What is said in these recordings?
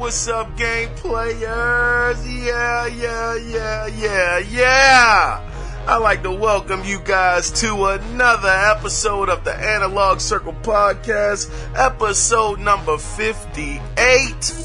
what's up, game players? Yeah. I'd like to welcome you guys to another episode of the Analog Circle Podcast, episode number 58.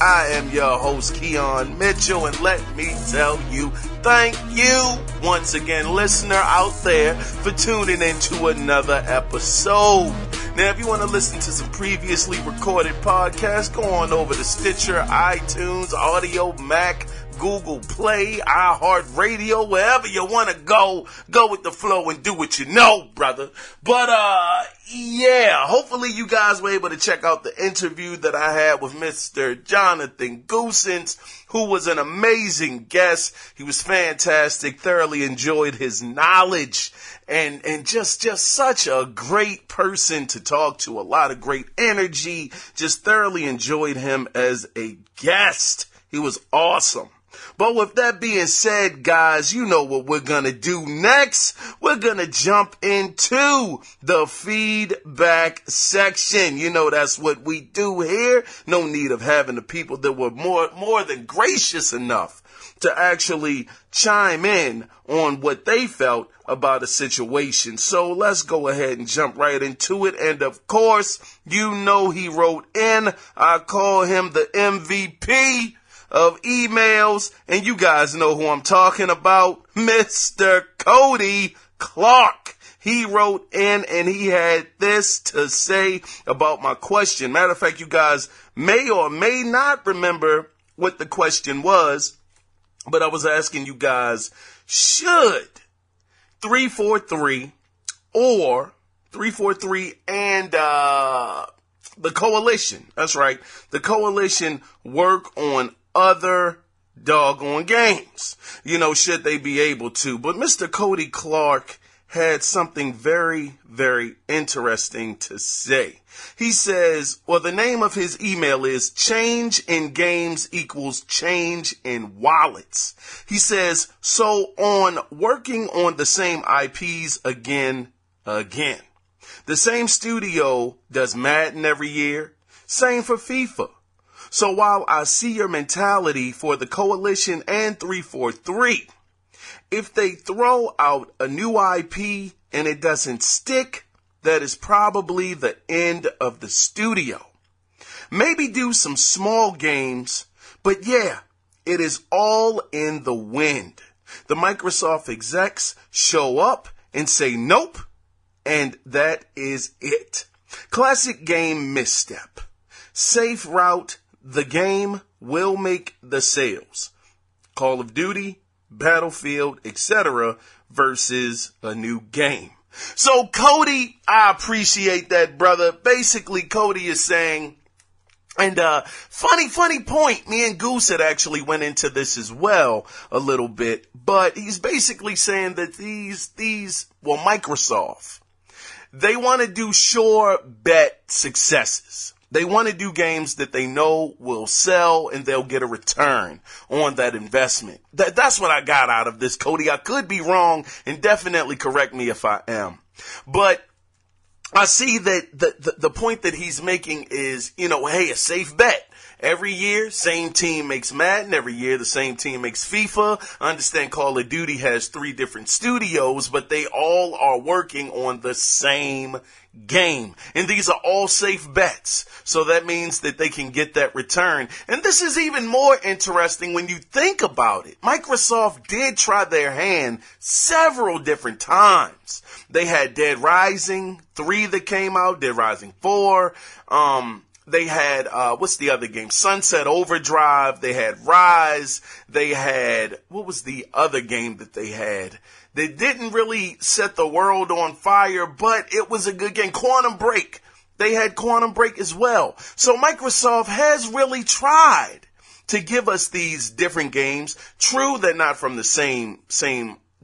I am your host, Kiaun Mitchell, and let me tell you, thank you once again, listener out there, for tuning into another episode. Now, if you want to listen to some previously recorded podcasts, go on over to Stitcher, iTunes, Audio Mac, Google Play, iHeartRadio, wherever you want to go with the flow and do what you know, brother. But, hopefully you guys were able to check out the interview that I had with Mr. Jonathan Goosens, who was an amazing guest. He was fantastic, thoroughly enjoyed his knowledge, and just such a great person to talk to, a lot of great energy, just thoroughly enjoyed him as a guest. He was awesome. But with that being said, guys, you know what we're going to do next. We're going to jump into the feedback section. You know, that's what we do here. No need of having the people that were more than gracious enough to actually chime in on what they felt about a situation. So let's go ahead and jump right into it. And of course, you know he wrote in. I call him the MVP of emails, and you guys know who I'm talking about, Mr. Cody Clark. He wrote in and he had this to say about my question. Matter of fact, you guys may or may not remember what the question was, but I was asking you guys, should 343 or 343 and the coalition, that's right, the coalition work on other doggone games? You know, should they be able to? But Mr. Cody Clark had something very, very interesting to say. He says, well, the name of his email is Change in Games Equals Change in Wallets. He says, so on working on the same IPs again. The same studio does Madden every year. Same for FIFA. So while I see your mentality for the coalition and 343, if they throw out a new IP and it doesn't stick, that is probably the end of the studio. Maybe do some small games, but yeah, it is all in the wind. The Microsoft execs show up and say nope, and that is it. Classic game misstep. Safe route. The game will make the sales. Call of Duty, Battlefield, etc. versus a new game. So Cody, I appreciate that, brother. Basically, Cody is saying, and funny point, me and Goose had actually went into this as well a little bit, but he's basically saying that Microsoft, they want to do sure bet successes. They want to do games that they know will sell and they'll get a return on that investment. That's what I got out of this, Cody. I could be wrong, and definitely correct me if I am. But I see that the point that he's making is, you know, hey, a safe bet. Every year, same team makes Madden. Every year, the same team makes FIFA. I understand Call of Duty has 3 different studios, but they all are working on the same game. And these are all safe bets. So that means that they can get that return. And this is even more interesting when you think about it. Microsoft did try their hand several different times. They had Dead Rising 3 that came out, Dead Rising 4, they had, what's the other game? Sunset Overdrive. They had Rise. They had, what was the other game that they had? They didn't really set the world on fire, but it was a good game. Quantum Break. They had Quantum Break as well. So Microsoft has really tried to give us these different games. True, they're not from the same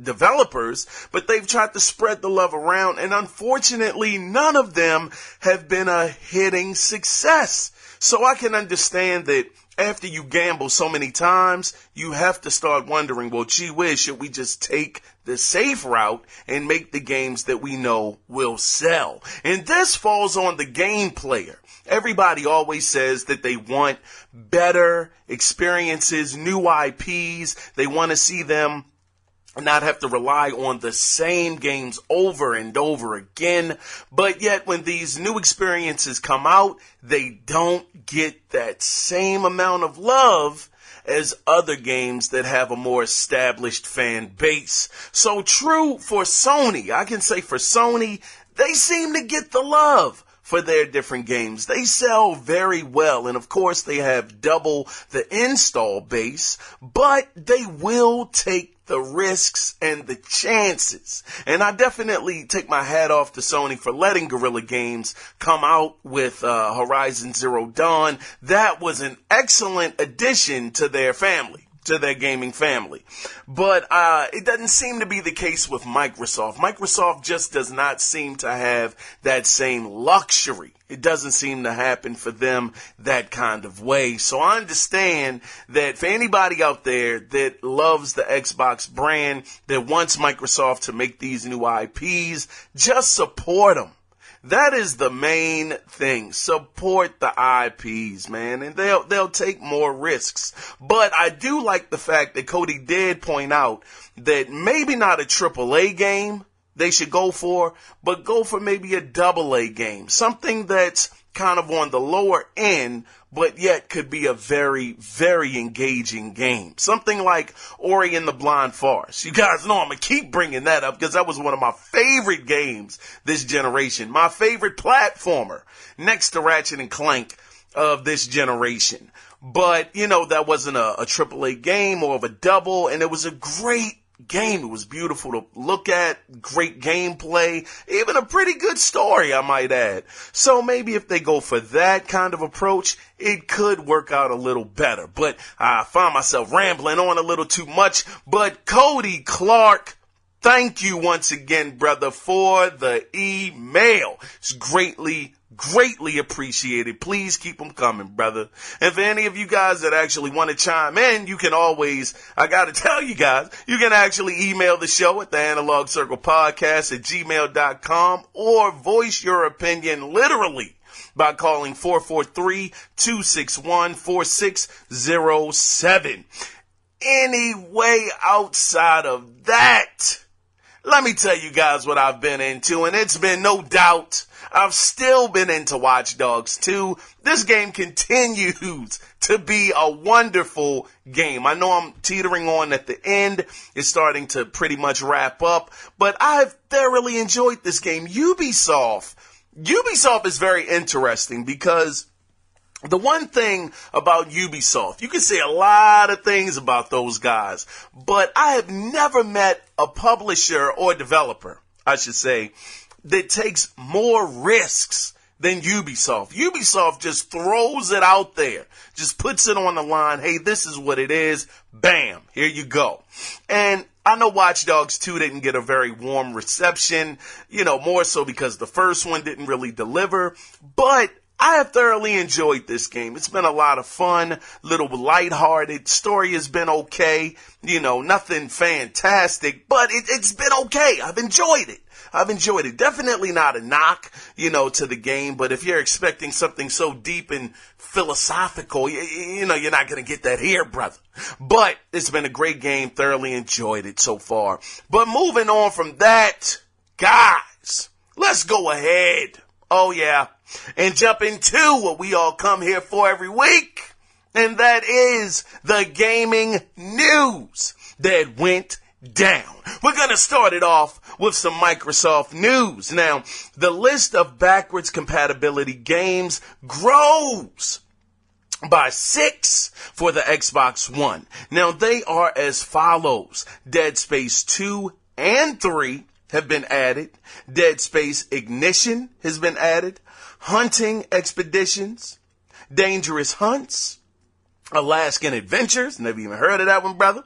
developers, but they've tried to spread the love around, and unfortunately none of them have been a hitting success. So I can understand that after you gamble so many times, you have to start wondering, well, gee whiz, should we just take the safe route and make the games that we know will sell? And this falls on the game player. Everybody always says that they want better experiences, new IPs. They want to see them not have to rely on the same games over and over again. But yet when these new experiences come out, they don't get that same amount of love as other games that have a more established fan base. So true for Sony. I can say for Sony, they seem to get the love for their different games. They sell very well, and of course they have double the install base, but they will take the risks and the chances. And I definitely take my hat off to Sony for letting Guerrilla Games come out with Horizon Zero Dawn. That was an excellent addition to their family, to their gaming family. But it doesn't seem to be the case with Microsoft. Microsoft just does not seem to have that same luxury. It doesn't seem to happen for them that kind of way. So I understand that for anybody out there that loves the Xbox brand, that wants Microsoft to make these new IPs, just support them. That is the main thing. Support the IPs, man, and they'll take more risks. But I do like the fact that Cody did point out that maybe not a AAA game they should go for, but go for maybe a AA game. Something that's kind of on the lower end, but yet could be a very, very engaging game. Something like Ori and the Blind Forest. You guys know I'm going to keep bringing that up because that was one of my favorite games this generation. My favorite platformer next to Ratchet and Clank of this generation. But, you know, that wasn't a AAA game or of a double, and it was a great game. It was beautiful to look at, great gameplay, even a pretty good story, I might add. So maybe if they go for that kind of approach, it could work out a little better. But I find myself rambling on a little too much. But Cody Clark, thank you once again, brother, for the email. It's greatly appreciated. Please keep them coming, brother. And for any of you guys that actually want to chime in, you can always, I got to tell you guys, you can actually email the show at the Analog Circle Podcast at gmail.com or voice your opinion literally by calling 443-261-4607. Anyway, outside of that, let me tell you guys what I've been into, and it's been no doubt I've still been into Watch Dogs 2. This game continues to be a wonderful game. I know I'm teetering on at the end. It's starting to pretty much wrap up, but I've thoroughly enjoyed this game. Ubisoft is very interesting because the one thing about Ubisoft, you can say a lot of things about those guys, but I have never met a publisher or developer, I should say, that takes more risks than Ubisoft. Ubisoft just throws it out there, just puts it on the line. Hey, this is what it is. Bam, here you go. And I know Watch Dogs 2 didn't get a very warm reception, more so because the first one didn't really deliver, but I have thoroughly enjoyed this game. It's been a lot of fun, little lighthearted. Story has been okay, nothing fantastic, but it's been okay. I've enjoyed it. Definitely not a knock, to the game, but if you're expecting something so deep and philosophical, you're not going to get that here, brother. But it's been a great game. Thoroughly enjoyed it so far. But moving on from that, guys, let's go ahead. Oh, yeah. And jump into what we all come here for every week. And that is the gaming news that went down. We're going to start it off with some Microsoft news. Now, the list of backwards compatibility games grows by 6 for the Xbox One. Now, they are as follows. Dead Space 2 and 3 have been added. Dead Space Ignition has been added. Hunting Expeditions, Dangerous Hunts, Alaskan Adventures, never even heard of that one, brother,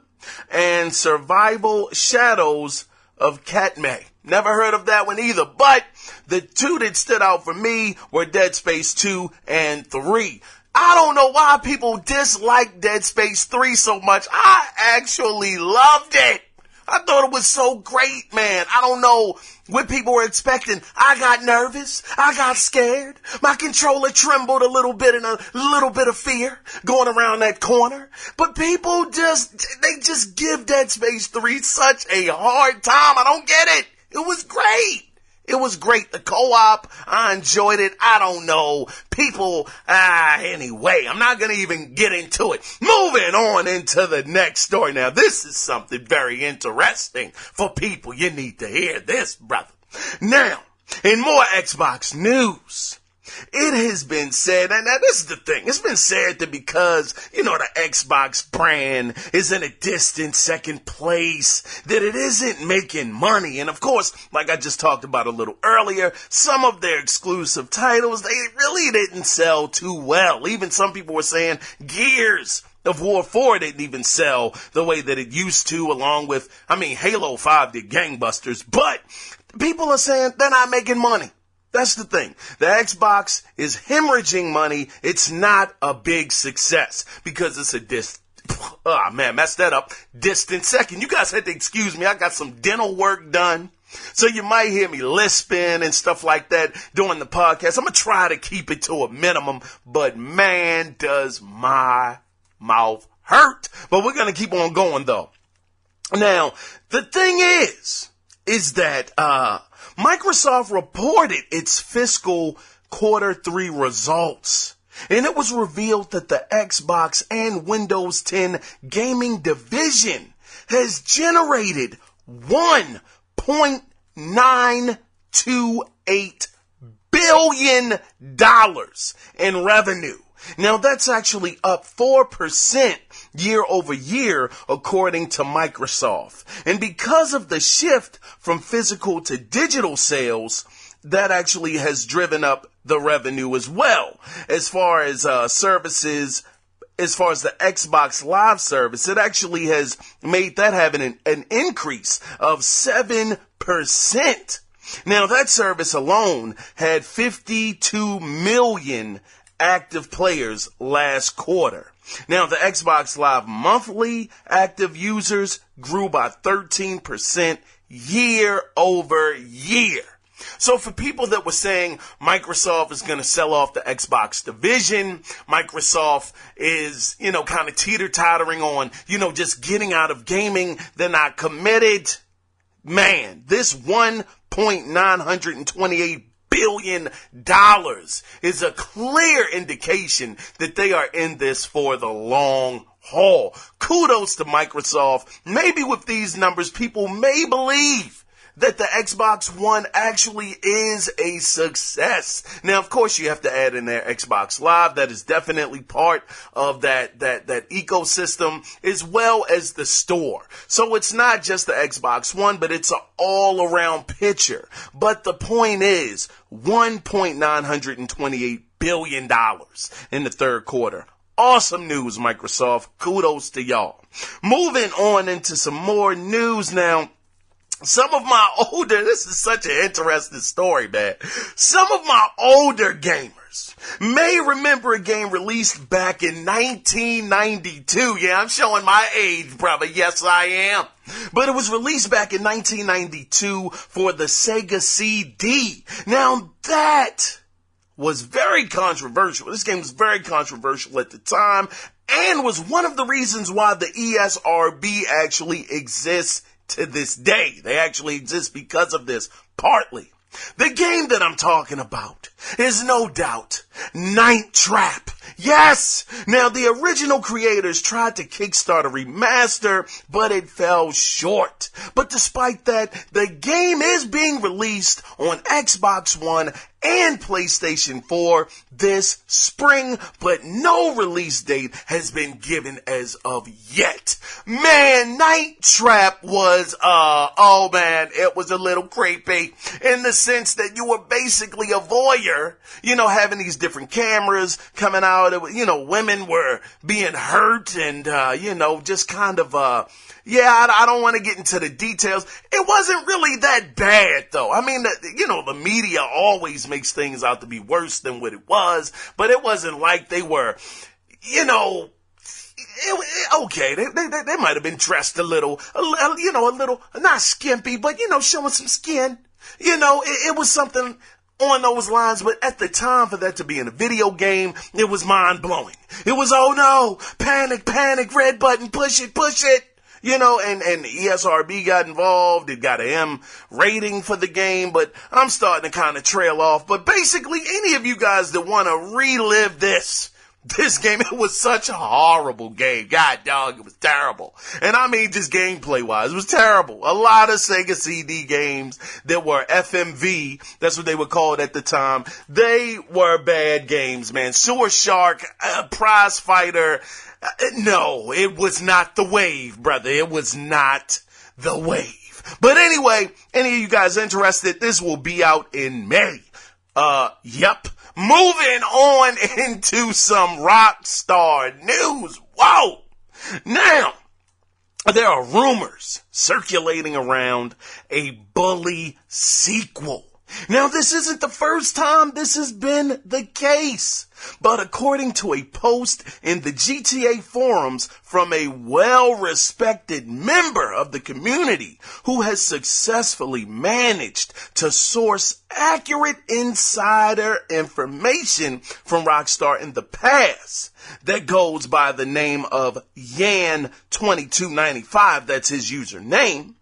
and Survival Shadows of Katmai. Never heard of that one either, but the two that stood out for me were Dead Space 2 and 3. I don't know why people dislike Dead Space 3 so much. I actually loved it. I thought it was so great, man. I don't know what people were expecting. I got nervous. I got scared. My controller trembled a little bit in a little bit of fear going around that corner. But people they just give Dead Space 3 such a hard time. I don't get it. It was great. It was great. The co-op, I enjoyed it. I don't know. People, anyway, I'm not going to even get into it. Moving on into the next story. Now, this is something very interesting for people. You need to hear this, brother. Now, in more Xbox news, it has been said, and now this is the thing, it's been said that because, the Xbox brand is in a distant second place, that it isn't making money. And of course, like I just talked about a little earlier, some of their exclusive titles, they really didn't sell too well. Even some people were saying Gears of War 4 didn't even sell the way that it used to, along with, Halo 5 did gangbusters, but people are saying they're not making money. That's the thing. The Xbox is hemorrhaging money. It's not a big success because it's a messed that up. Distant second. You guys had to excuse me. I got some dental work done. So you might hear me lisping and stuff like that during the podcast. I'm going to try to keep it to a minimum, but man, does my mouth hurt. But we're going to keep on going though. Now, the thing is that, Microsoft reported its fiscal Q3 results, and it was revealed that the Xbox and Windows 10 gaming division has generated $1.928 billion in revenue. Now, that's actually up 4% year over year, according to Microsoft. And because of the shift from physical to digital sales, that actually has driven up the revenue as well. As far as services, as far as the Xbox Live service, it actually has made that have an increase of 7%. Now, that service alone had 52 million active players last quarter. Now, the Xbox Live monthly active users grew by 13% year over year. So for people that were saying Microsoft is going to sell off the Xbox division, Microsoft is, kind of teeter-tottering on, just getting out of gaming, they're not committed. Man, this $1.928 billion is a clear indication that they are in this for the long haul. Kudos to Microsoft. Maybe with these numbers, people may believe that the Xbox One actually is a success. Now, of course, you have to add in there Xbox Live. That is definitely part of that ecosystem, as well as the store. So it's not just the Xbox One, but it's an all-around picture. But the point is, $1.928 billion in the third quarter. Awesome news, Microsoft. Kudos to y'all. Moving on into some more news now. This is such an interesting story, man. Some of my older gamers may remember a game released back in 1992. Yeah, I'm showing my age, brother. Yes, I am. But it was released back in 1992 for the Sega CD. Now, that was very controversial. This game was very controversial at the time and was one of the reasons why the ESRB actually exists to this day. They actually exist because of this, partly. The game that I'm talking about is no doubt Night Trap. Yes! Now, the original creators tried to kickstart a remaster, but it fell short. But despite that, the game is being released on Xbox One and PlayStation 4 this spring, but no release date has been given as of yet. Man, Night Trap was, it was a little creepy in the sense that you were basically a voyeur. here, having these different cameras coming out, women were being hurt and, just kind of, I don't want to get into the details. It wasn't really that bad, though. I mean, the media always makes things out to be worse than what it was, but it wasn't like they were, okay, they might have been dressed a little, not skimpy, but, showing some skin. It was something on those lines, but at the time for that to be in a video game, it was mind-blowing. It was, oh no, panic, red button, push it. And ESRB got involved. It got an M rating for the game, but I'm starting to kind of trail off. But basically, any of you guys that want to relive this game, it was such a horrible game. God dog, it was terrible. And I mean just gameplay wise, it was terrible. A lot of Sega CD games that were FMV, that's what they were called at the time, they were bad games, man. Sewer Shark, Prize Fighter, no, it was not the wave, brother. It was not the wave. But anyway, any of you guys interested, this will be out in May. Yep. Moving on into some Rockstar news. Whoa! Now, there are rumors circulating around a Bully sequel. Now, this isn't the first time this has been the case, but according to a post in the GTA forums from a well-respected member of the community who has successfully managed to source accurate insider information from Rockstar in the past that goes by the name of Yan2295, that's his username.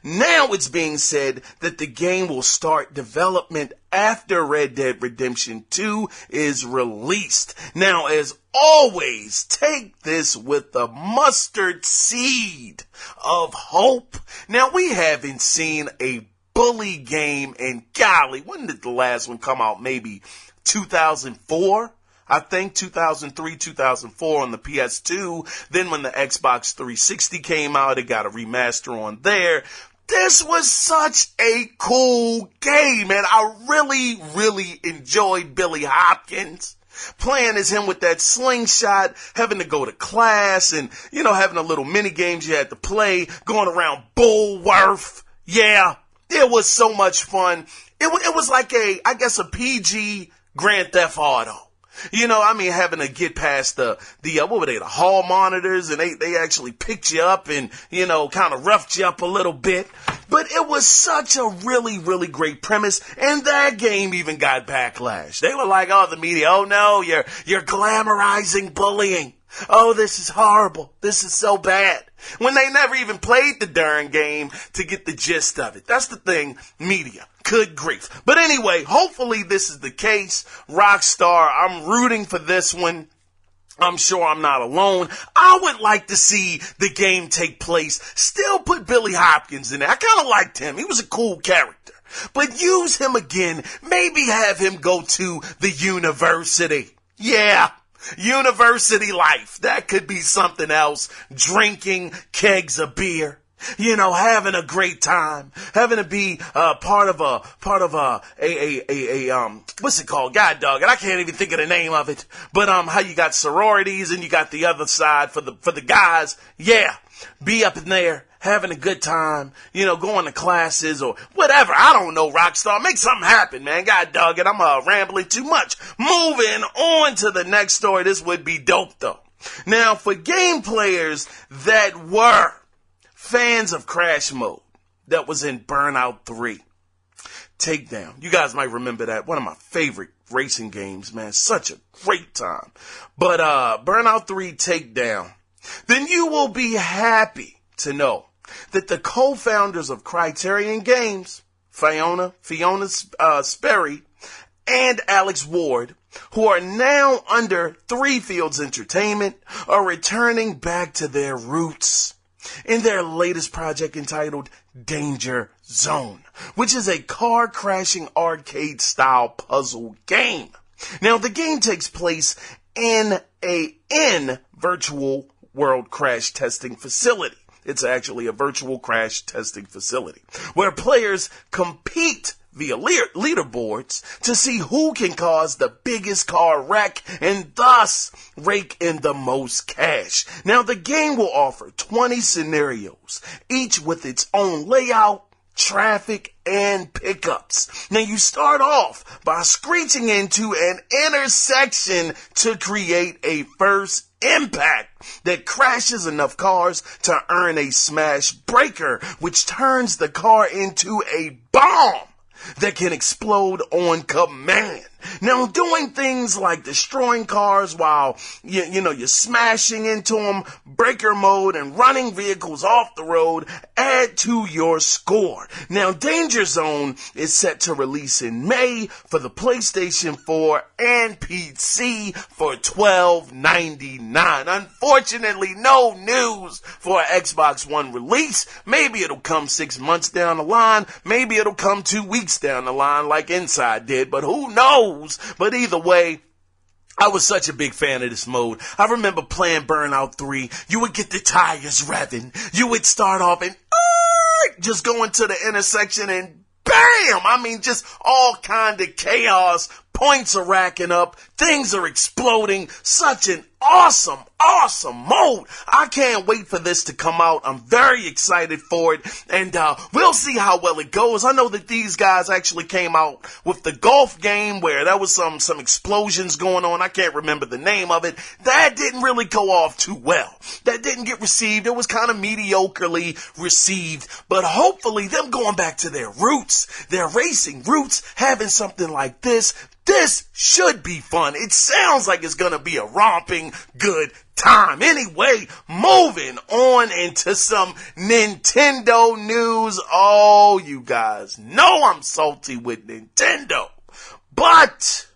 Now it's being said that the game will start development after Red Dead Redemption 2 is released. Now, as always, take this with a mustard seed of hope. Now, we haven't seen a Bully game in, golly, when did the last one come out? Maybe 2004? I think 2003, 2004 on the PS2. Then when the Xbox 360 came out, it got a remaster on there. This was such a cool game, and I really, really enjoyed Billy Hopkins. Playing as him with that slingshot, having to go to class, and, having a little mini games you had to play, going around Bullworth. Yeah, it was so much fun. It was like a PG Grand Theft Auto. Having to get past the what were they, the hall monitors, and they actually picked you up and, kind of roughed you up a little bit. But it was such a really, really great premise, and that game even got backlash. They were like, oh, the media, oh no, you're glamorizing bullying. Oh, this is horrible. This is so bad. When they never even played the darn game to get the gist of it. That's the thing, media. Good grief. But anyway, hopefully this is the case. Rockstar, I'm rooting for this one. I'm sure I'm not alone. I would like to see the game take place. Still put Billy Hopkins in there. I kind of liked him. He was a cool character. But use him again. Maybe have him go to the university. Yeah. University life. That could be something else. Drinking kegs of beer. Having a great time, having to be part of a what's it called? God dog it. I can't even think of the name of it. But how you got sororities and you got the other side for the guys. Yeah, be up in there having a good time. Going to classes or whatever. I don't know. Rockstar, make something happen, man. God dog it. I'm rambling too much. Moving on to the next story. This would be dope though. Now, for game players that were fans of Crash Mode, that was in Burnout 3. Takedown. You guys might remember that. One of my favorite racing games, man. Such a great time. But Burnout 3 Takedown. Then you will be happy to know that the co-founders of Criterion Games, Fiona Sperry, and Alex Ward, who are now under Three Fields Entertainment, are returning back to their roots in their latest project entitled Danger Zone, which is a car-crashing arcade-style puzzle game. Now, the game takes place in a virtual world crash testing facility. It's actually a virtual crash testing facility where players compete via leaderboards to see who can cause the biggest car wreck and thus rake in the most cash. Now, the game will offer 20 scenarios, each with its own layout, traffic, and pickups. Now, you start off by screeching into an intersection to create a first impact that crashes enough cars to earn a smash breaker, which turns the car into a bomb that can explode on command. Now, doing things like destroying cars while you're smashing into them, breaker mode, and running vehicles off the road add to your score. Now, Danger Zone is set to release in May for the PlayStation 4 and PC for $12.99. Unfortunately, no news for Xbox One release. Maybe it'll come 6 months down the line. Maybe it'll come 2 weeks down the line like Inside did, but who knows? But either way, I was such a big fan of this mode. I remember playing Burnout 3. You would get the tires revving. You would start off and just go into the intersection and bam! I mean, just all kind of chaos. Points are racking up. Things are exploding. Such an awesome mode. I can't wait for this to come out. I'm very excited for it. And we'll see how well it goes. I know that these guys actually came out with the golf game where there was some explosions going on. I can't remember the name of it. That didn't really go off too well. That didn't get received. It was kind of mediocrely received. But hopefully them going back to their roots, their racing roots, having something like this should be fun. It sounds like it's gonna be a romping good time. Anyway, moving on into some Nintendo news. Oh, you guys know I'm salty with Nintendo. But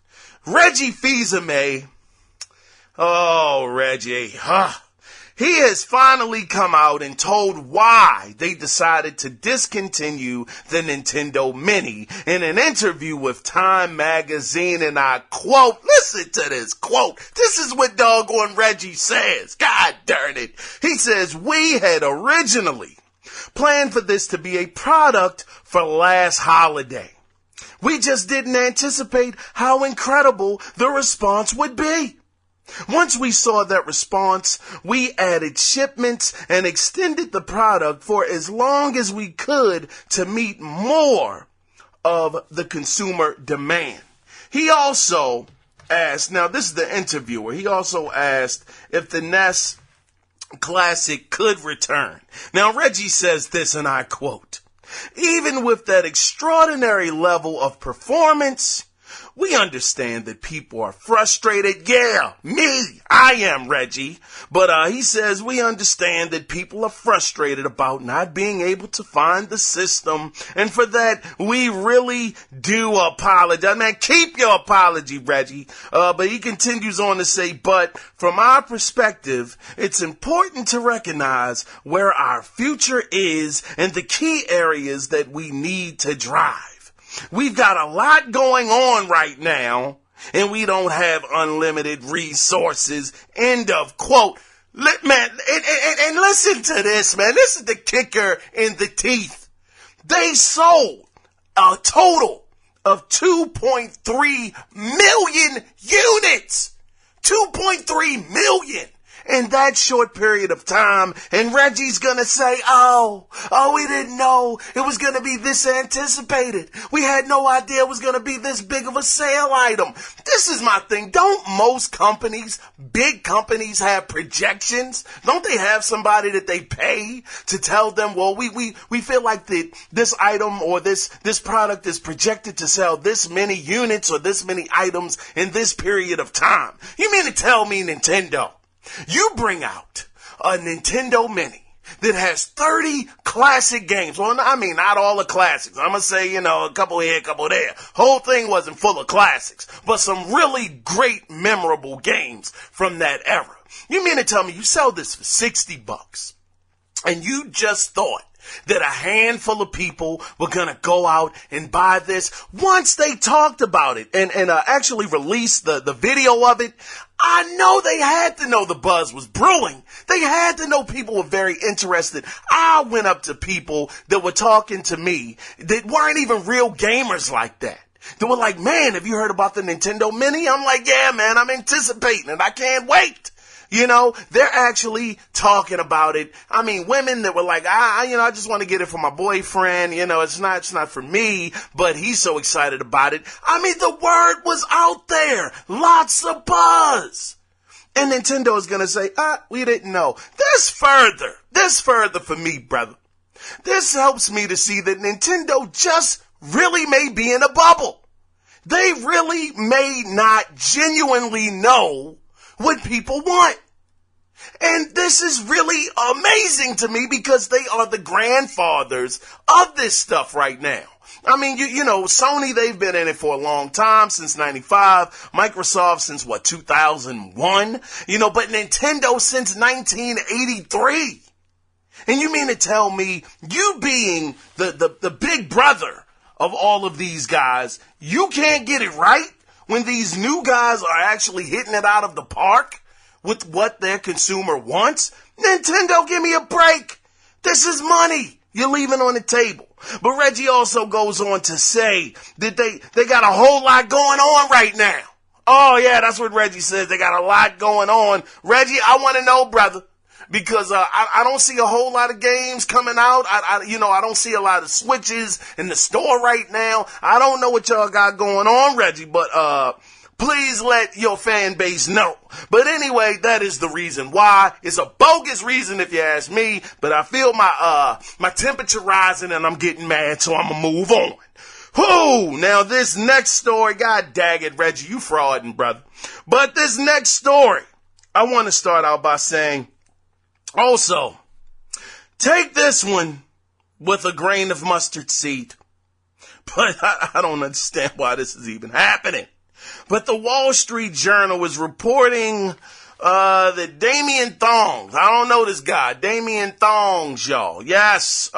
Reggie Fils-Aimé, oh, Reggie, he has finally come out and told why they decided to discontinue the Nintendo Mini in an interview with Time Magazine, and I quote, listen to this quote. This is what doggone Reggie says. God darn it. He says, we had originally planned for this to be a product for last holiday. We just didn't anticipate how incredible the response would be. Once we saw that response, we added shipments and extended the product for as long as we could to meet more of the consumer demand. He also asked, now this is the interviewer, he also asked if the NES Classic could return. Now Reggie says this, and I quote, even with that extraordinary level of performance, we understand that people are frustrated. Yeah, me, I am, Reggie. But he says we understand that people are frustrated about not being able to find the system. And for that, we really do apologize. Man, keep your apology, Reggie. But he continues on to say, but from our perspective, it's important to recognize where our future is and the key areas that we need to drive. We've got a lot going on right now, and we don't have unlimited resources. End of quote. Man, and listen to this, man. This is the kicker in the teeth. They sold a total of 2.3 million units. 2.3 million. In that short period of time, and Reggie's gonna say, oh, we didn't know it was gonna be this anticipated. We had no idea it was gonna be this big of a sale item. This is my thing. Don't most companies, big companies, have projections? Don't they have somebody that they pay to tell them, well, we feel like this item or this product is projected to sell this many units or this many items in this period of time? You mean to tell me, Nintendo, you bring out a Nintendo Mini that has 30 classic games. Well, I mean, not all the classics. I'm going to say, a couple here, a couple there. Whole thing wasn't full of classics, but some really great, memorable games from that era. You mean to tell me you sell this for $60 and you just thought that a handful of people were going to go out and buy this. Once they talked about it and actually released the video of it, I know they had to know the buzz was brewing. They had to know people were very interested. I went up to people that were talking to me that weren't even real gamers like that. They were like, man, have you heard about the Nintendo Mini? I'm like, yeah, man, I'm anticipating it. I can't wait. You know, they're actually talking about it. I mean, women that were like, I just want to get it for my boyfriend. You know, it's not for me, but he's so excited about it. I mean, the word was out there. Lots of buzz. And Nintendo is going to say, we didn't know. This further for me, brother. This helps me to see that Nintendo just really may be in a bubble. They really may not genuinely know what people want. And this is really amazing to me because they are the grandfathers of this stuff right now. I mean, you know, Sony, they've been in it for a long time, since 95. Microsoft since, 2001? You know, but Nintendo since 1983. And you mean to tell me, you being the big brother of all of these guys, you can't get it right when these new guys are actually hitting it out of the park with what their consumer wants? Nintendo, give me a break. This is money you're leaving on the table. But Reggie also goes on to say that they got a whole lot going on right now. Oh, yeah, that's what Reggie says. They got a lot going on. Reggie, I want to know, brother, because I don't see a whole lot of games coming out. I don't see a lot of Switches in the store right now. I don't know what y'all got going on, Reggie, but please let your fan base know. But anyway, that is the reason why. It's a bogus reason if you ask me, but I feel my temperature rising and I'm getting mad, so I'm gonna move on. Whoo! Now this next story, God dang it, Reggie, you frauding, brother. But this next story, I want to start out by saying, also, take this one with a grain of mustard seed. But I don't understand why this is even happening. But the Wall Street Journal is reporting that Damien Thongs, I don't know this guy, Damien Thongs, y'all, yes,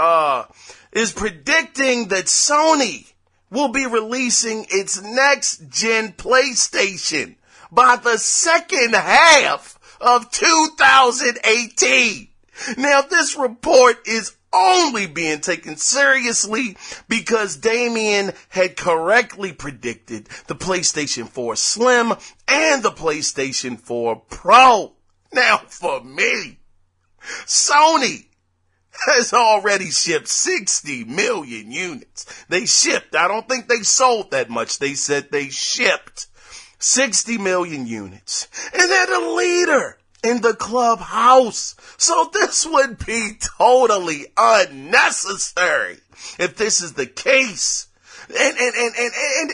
is predicting that Sony will be releasing its next-gen PlayStation by the second half of 2018. Now, this report is only being taken seriously because Damien had correctly predicted the PlayStation 4 Slim and the PlayStation 4 Pro. Now, for me, Sony has already shipped 60 million units. They shipped. I don't think they sold that much. They said they shipped 60 million units. And they're the leader in the clubhouse. So this would be totally unnecessary if this is the case. And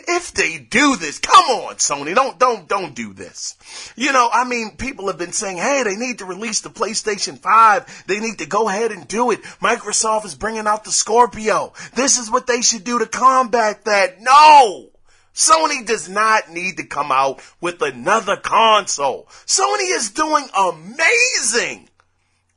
if they do this, come on, Sony, don't do this. You know, I mean, people have been saying, hey, they need to release the PlayStation 5. They need to go ahead and do it. Microsoft is bringing out the Scorpio. This is what they should do to combat that. No! Sony does not need to come out with another console. Sony is doing amazing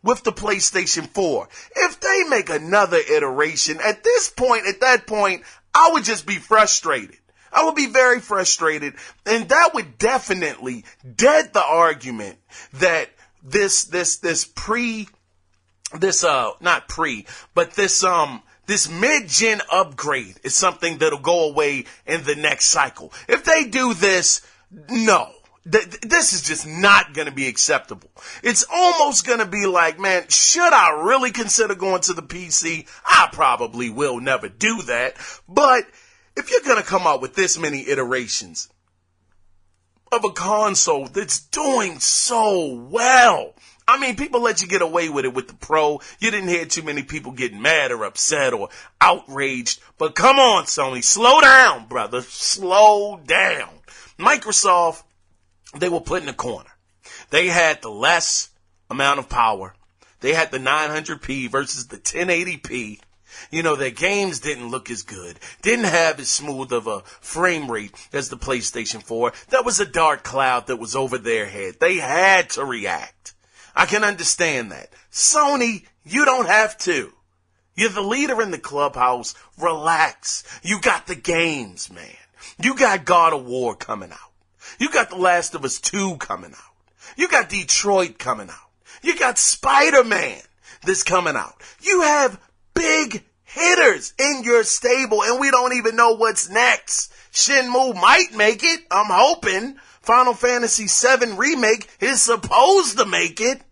with the PlayStation 4. If they make another iteration, at that point, I would just be frustrated. I would be very frustrated, and that would definitely dead the argument that this mid-gen upgrade is something that'll go away in the next cycle. If they do this, no. This is just not going to be acceptable. It's almost going to be like, man, should I really consider going to the PC? I probably will never do that. But if you're going to come out with this many iterations of a console that's doing so well, I mean, people let you get away with it with the Pro. You didn't hear too many people getting mad or upset or outraged. But come on, Sony, slow down, brother. Slow down. Microsoft, they were put in a corner. They had the less amount of power. They had the 900p versus the 1080p. You know, their games didn't look as good, didn't have as smooth of a frame rate as the PlayStation 4. That was a dark cloud that was over their head. They had to react. I can understand that. Sony, you don't have to. You're the leader in the clubhouse. Relax. You got the games, man. You got God of War coming out. You got The Last of Us 2 coming out. You got Detroit coming out. You got Spider-Man that's coming out. You have big hitters in your stable, and we don't even know what's next. Shenmue might make it. I'm hoping. Final Fantasy VII Remake is supposed to make it.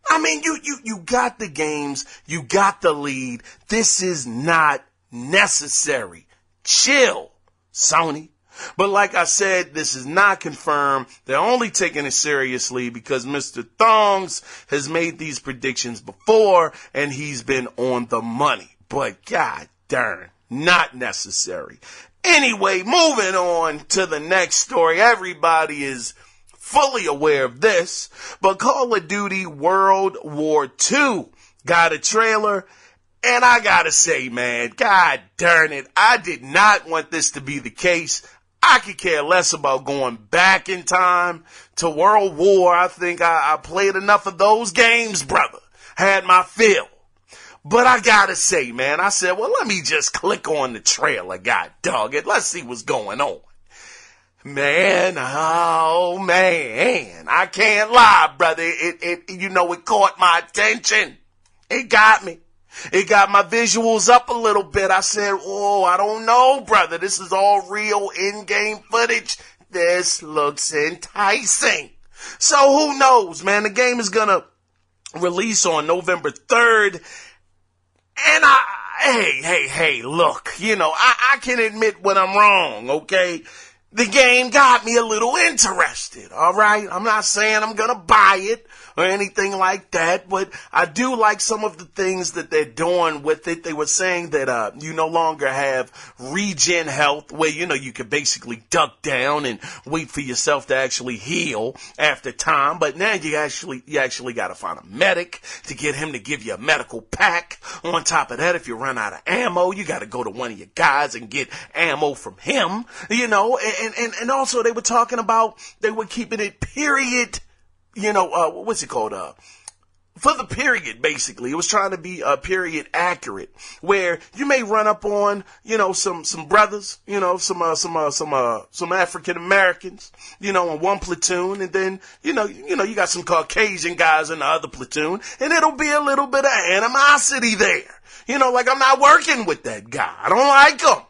I mean, you got the games. You got the lead. This is not necessary. Chill, Sony. But like I said, this is not confirmed. They're only taking it seriously because Mr. Thongs has made these predictions before and he's been on the money. But god darn, not necessary. Anyway, moving on to the next story. Everybody is fully aware of this, but Call of Duty World War II got a trailer. And I gotta say, man, god darn it, I did not want this to be the case. I could care less about going back in time to World War. I think I played enough of those games, brother. Had my fill. But I gotta say, man, I said, well, let me just click on the trailer, god dog it. Let's see what's going on. Man, oh man, I can't lie, brother. It caught my attention. It got me. It got my visuals up a little bit. I said, oh, I don't know, brother. This is all real in-game footage. This looks enticing. So who knows, man? The game is going to release on November 3rd. And hey, look, I can admit when I'm wrong, okay? The game got me a little interested, all right? I'm not saying I'm going to buy it or anything like that, but I do like some of the things that they're doing with it. They were saying that you no longer have regen health where, you could basically duck down and wait for yourself to actually heal after time, but now you actually got to find a medic to get him to give you a medical pack. On top of that, if you run out of ammo, you got to go to one of your guys and get ammo from him, and also they were talking about they were keeping it period, what's it called? For the period, basically. It was trying to be period accurate, where you may run up on, some brothers, some African Americans, in one platoon, and then, you got some Caucasian guys in the other platoon, and it'll be a little bit of animosity there. Like I'm not working with that guy. I don't like him,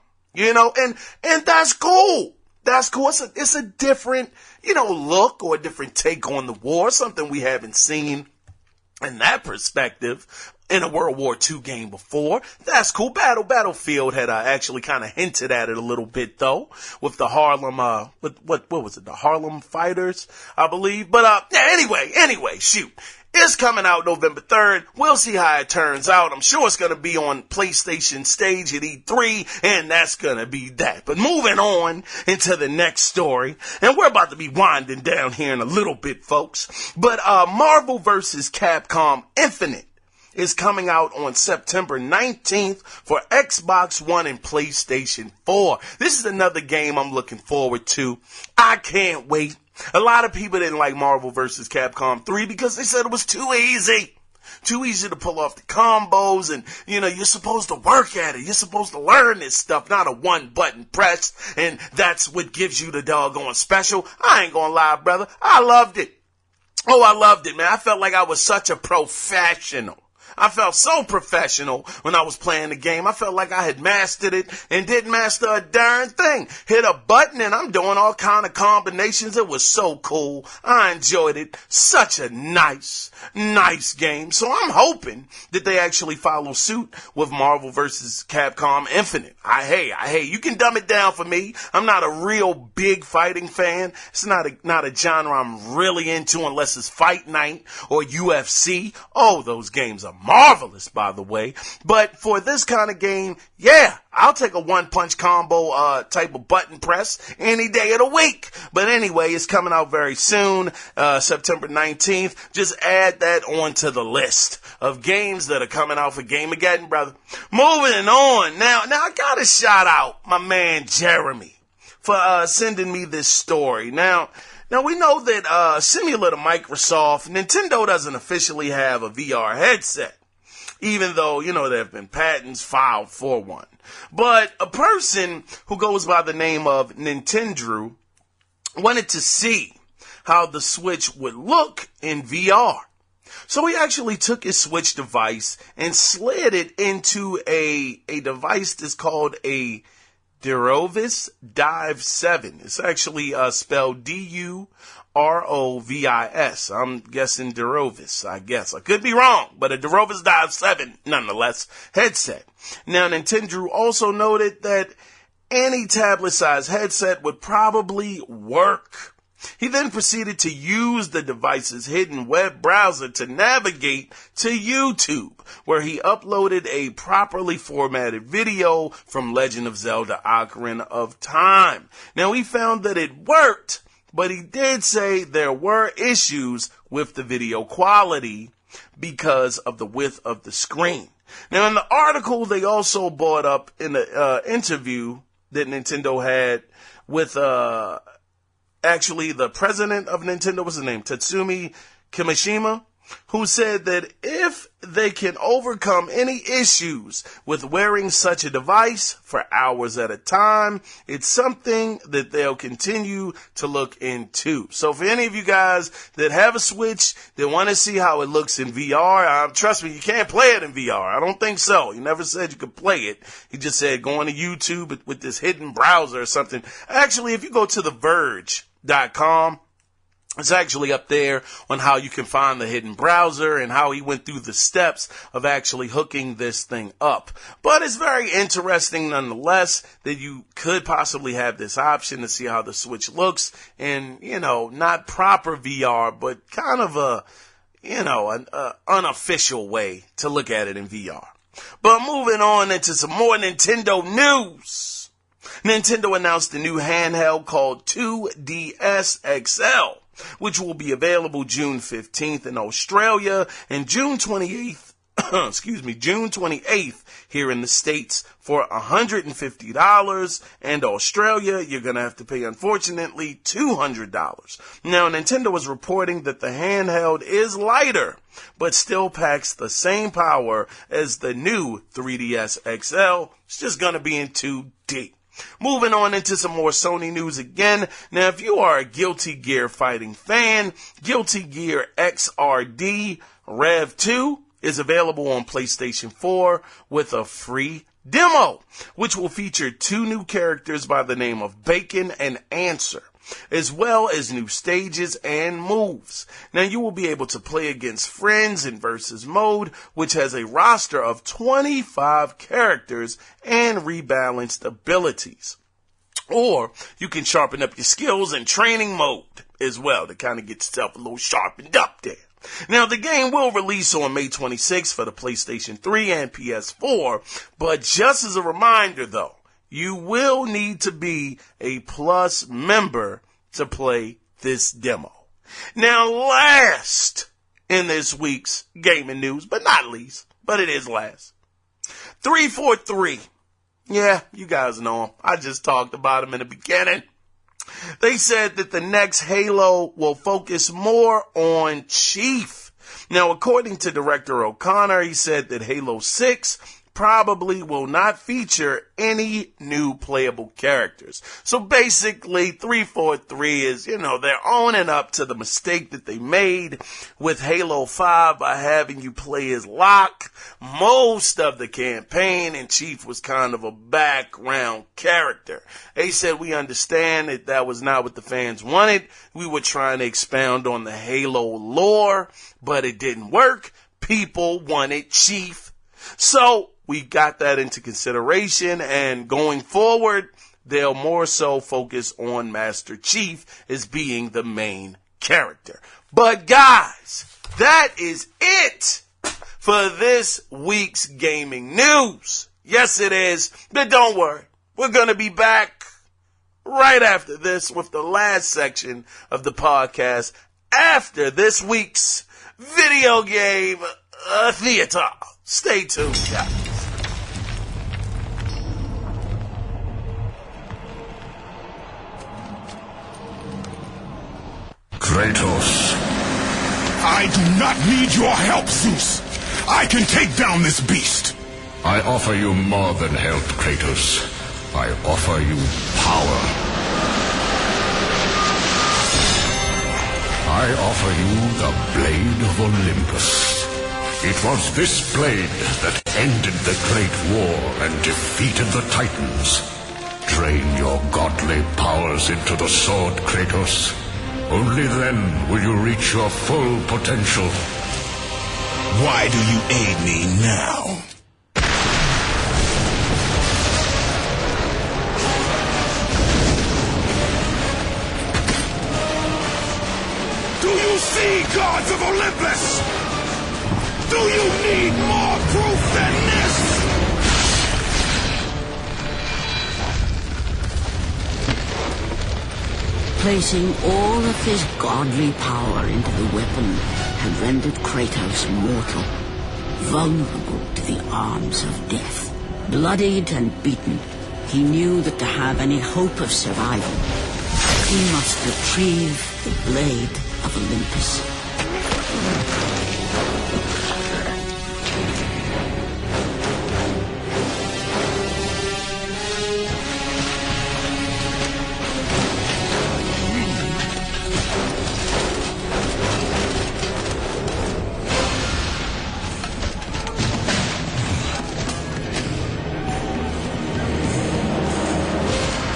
and that's cool. That's cool. It's a different, look or a different take on the war, something we haven't seen in that perspective in a World War II game before. That's cool. Battlefield had actually kind of hinted at it a little bit though, with the Harlem, what was it? The Harlem Fighters, I believe. But anyway, shoot. It's coming out November 3rd. We'll see how it turns out. I'm sure it's going to be on PlayStation stage at E3, and that's going to be that. But moving on into the next story, and we're about to be winding down here in a little bit, folks. But Marvel vs. Capcom Infinite is coming out on September 19th for Xbox One and PlayStation 4. This is another game I'm looking forward to. I can't wait. A lot of people didn't like Marvel vs. Capcom 3 because they said it was too easy. Too easy to pull off the combos, and, you're supposed to work at it. You're supposed to learn this stuff, not a one-button press, and that's what gives you the doggone special. I ain't gonna lie, brother. I loved it. Oh, I loved it, man. I felt like I was such a professional. I felt so professional when I was playing the game. I felt like I had mastered it and didn't master a darn thing. Hit a button and I'm doing all kind of combinations. It was so cool. I enjoyed it. Such a nice game. So I'm hoping that they actually follow suit with Marvel vs. Capcom Infinite. Hey, you can dumb it down for me. I'm not a real big fighting fan. It's not a genre I'm really into unless it's Fight Night or UFC. Oh, those games are marvelous, by the way. But for this kind of game, yeah, I'll take a one-punch combo type of button press any day of the week. But anyway, it's coming out very soon, September 19th. Just add that onto the list of games that are coming out for Gameageddon, brother. Moving on. Now I gotta shout out my man Jeremy for sending me this story. Now we know that similar to Microsoft, Nintendo doesn't officially have a VR headset. even though, there have been patents filed for one. But a person who goes by the name of Nintendo wanted to see how the Switch would look in VR. So he actually took his Switch device and slid it into a device that's called a Durovis Dive 7. It's actually spelled Durovis. I'm guessing Durovis, I guess. I could be wrong, but a Durovis Dive 7, nonetheless, headset. Now, Nintendo also noted that any tablet-sized headset would probably work. He then proceeded to use the device's hidden web browser to navigate to YouTube, where he uploaded a properly formatted video from Legend of Zelda Ocarina of Time. Now, he found that it worked, but he did say there were issues with the video quality because of the width of the screen. Now, in the article, they also brought up in the interview that Nintendo had with actually the president of Nintendo, what's his name, Tatsumi Kimishima, who said that if they can overcome any issues with wearing such a device for hours at a time, it's something that they'll continue to look into. So for any of you guys that have a Switch, that want to see how it looks in VR, trust me, you can't play it in VR. I don't think so. He never said you could play it. He just said go on to YouTube with this hidden browser or something. Actually, if you go to TheVerge.com, it's actually up there on how you can find the hidden browser and how he went through the steps of actually hooking this thing up. But it's very interesting nonetheless that you could possibly have this option to see how the Switch looks in, not proper VR, but kind of an unofficial way to look at it in VR. But moving on into some more Nintendo news. Nintendo announced a new handheld called 2DS XL, which will be available June 15th in Australia and June 28th, June 28th here in the States for $150, and Australia, you're going to have to pay, unfortunately, $200. Now, Nintendo is reporting that the handheld is lighter, but still packs the same power as the new 3DS XL. It's just going to be in 2D. Moving on into some more Sony news again. Now, if you are a Guilty Gear fighting fan, Guilty Gear XRD Rev 2 is available on PlayStation 4 with a free demo, which will feature 2 new characters by the name of Bacon and Answer, as well as new stages and moves. Now, you will be able to play against friends in versus mode, which has a roster of 25 characters and rebalanced abilities. Or you can sharpen up your skills in training mode as well to kind of get yourself a little sharpened up there. Now, the game will release on May 26th for the PlayStation 3 and PS4, but just as a reminder, though, you will need to be a Plus member to play this demo. Now, last in this week's gaming news, but not least, but it is last. 343. Yeah, you guys know him. I just talked about him in the beginning. They said that the next Halo will focus more on Chief. Now, according to Director O'Connor, he said that Halo 6 probably will not feature any new playable characters. So basically, 343 is, they're owning up to the mistake that they made with Halo 5 by having you play as Locke most of the campaign, and Chief was kind of a background character. They said, we understand that was not what the fans wanted. We were trying to expound on the Halo lore, but it didn't work. People wanted Chief. So we got that into consideration, and going forward, they'll more so focus on Master Chief as being the main character. But guys, that is it for this week's gaming news. Yes, it is, but don't worry. We're going to be back right after this with the last section of the podcast after this week's video game theater. Stay tuned, guys. Kratos. I do not need your help, Zeus. I can take down this beast. I offer you more than help, Kratos. I offer you power. I offer you the Blade of Olympus. It was this blade that ended the Great War and defeated the Titans. Drain your godly powers into the sword, Kratos. Only then will you reach your full potential. Why do you aid me now? Do you see, gods of Olympus? Do you need more proof than this? Placing all of his godly power into the weapon had rendered Kratos mortal, vulnerable to the arms of death. Bloodied and beaten, he knew that to have any hope of survival, he must retrieve the Blade of Olympus.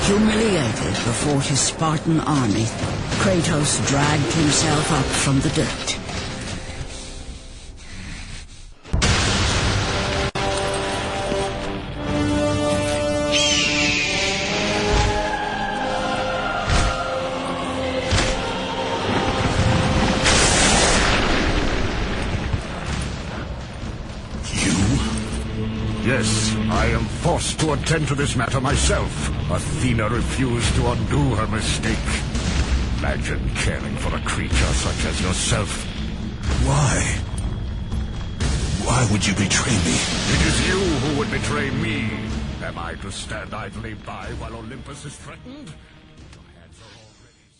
Humiliated before his Spartan army, Kratos dragged himself up from the dirt. Yes, I am forced to attend to this matter myself. Athena refused to undo her mistake. Imagine caring for a creature such as yourself. Why? Why would you betray me? It is you who would betray me. Am I to stand idly by while Olympus is threatened? Your hands are already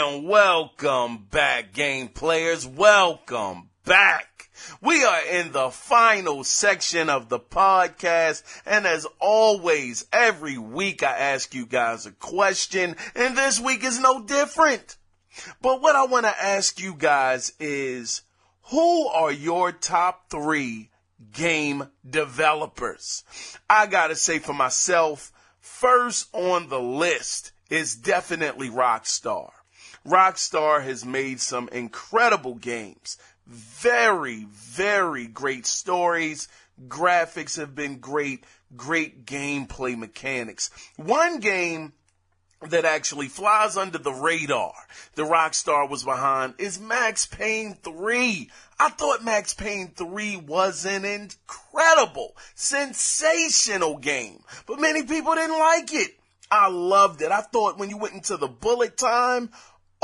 stained. And welcome back, game players. Welcome back. We are in the final section of the podcast, and as always, every week I ask you guys a question, and this week is no different. But what I want to ask you guys is, who are your top 3 game developers? I gotta say for myself, first on the list is definitely Rockstar. Rockstar has made some incredible games. Very, very great stories. Graphics have been great. Great gameplay mechanics. One game that actually flies under the radar the Rockstar was behind is Max Payne 3. I thought Max Payne 3 was an incredible, sensational game, but many people didn't like it. I loved it. I thought when you went into the bullet time,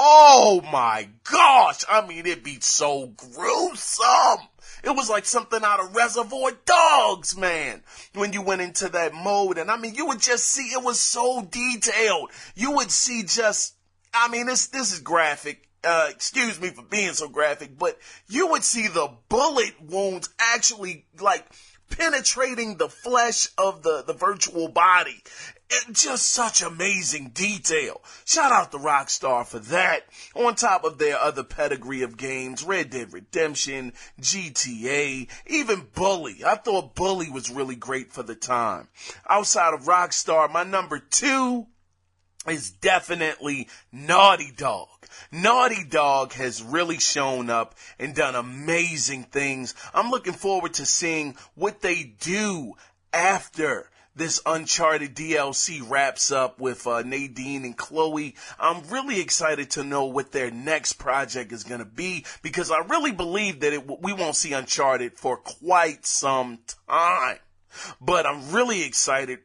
oh my gosh, I mean, it'd be so gruesome. It was like something out of Reservoir Dogs, man, when you went into that mode. And I mean, you would just see, it was so detailed. You would see just, I mean, this is graphic. Excuse me for being so graphic, but you would see the bullet wounds actually like penetrating the flesh of the virtual body. Just such amazing detail. Shout out to Rockstar for that. On top of their other pedigree of games, Red Dead Redemption, GTA, even Bully. I thought Bully was really great for the time. Outside of Rockstar, my number 2 is definitely Naughty Dog. Naughty Dog has really shown up and done amazing things. I'm looking forward to seeing what they do after this Uncharted DLC wraps up with Nadine and Chloe. I'm really excited to know what their next project is going to be, because I really believe that we won't see Uncharted for quite some time. But I'm really excited.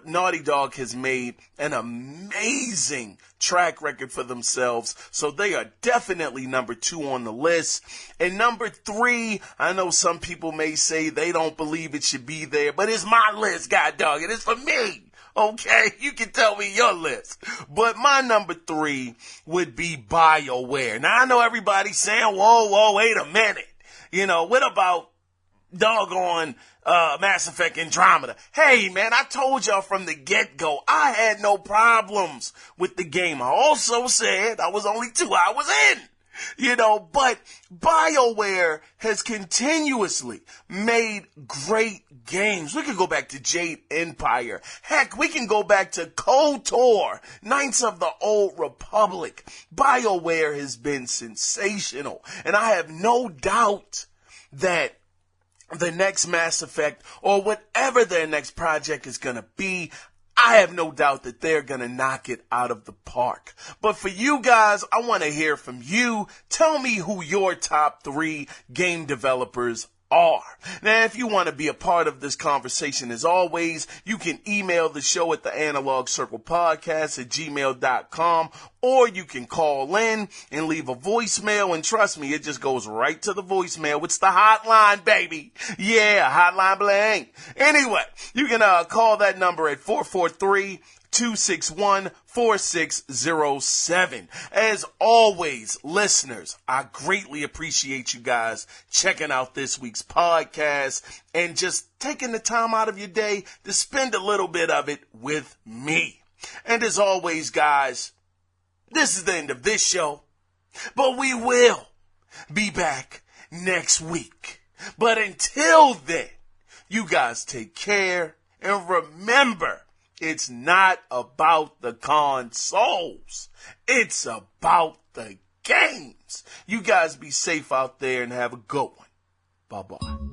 Naughty Dog has made an amazing track record for themselves, so they are definitely number 2 on the list. And number 3, I know some people may say they don't believe it should be there, but it's my list, god dog. It is for me. Okay, you can tell me your list. But my number 3 would be BioWare. Now, I know everybody's saying, whoa, wait a minute. What about doggone Mass Effect Andromeda? Hey, man, I told y'all from the get-go, I had no problems with the game. I also said I was only 2 hours in. But BioWare has continuously made great games. We could go back to Jade Empire. Heck, we can go back to KOTOR, Knights of the Old Republic. BioWare has been sensational, and I have no doubt that the next Mass Effect, or whatever their next project is going to be, I have no doubt that they're going to knock it out of the park. But for you guys, I want to hear from you. Tell me who your top 3 game developers are. Now, if you want to be a part of this conversation, as always, you can email the show at the Analog Circle Podcast at gmail.com, or you can call in and leave a voicemail, and trust me, it just goes right to the voicemail. It's the hotline, baby. Yeah, hotline bling. Anyway, you can call that number at 443-261-4607. As always, listeners, I greatly appreciate you guys checking out this week's podcast and just taking the time out of your day to spend a little bit of it with me. And as always, guys, this is the end of this show, but we will be back next week. But until then, you guys take care, and remember, it's not about the consoles. It's about the games. You guys be safe out there and have a good one. Bye-bye.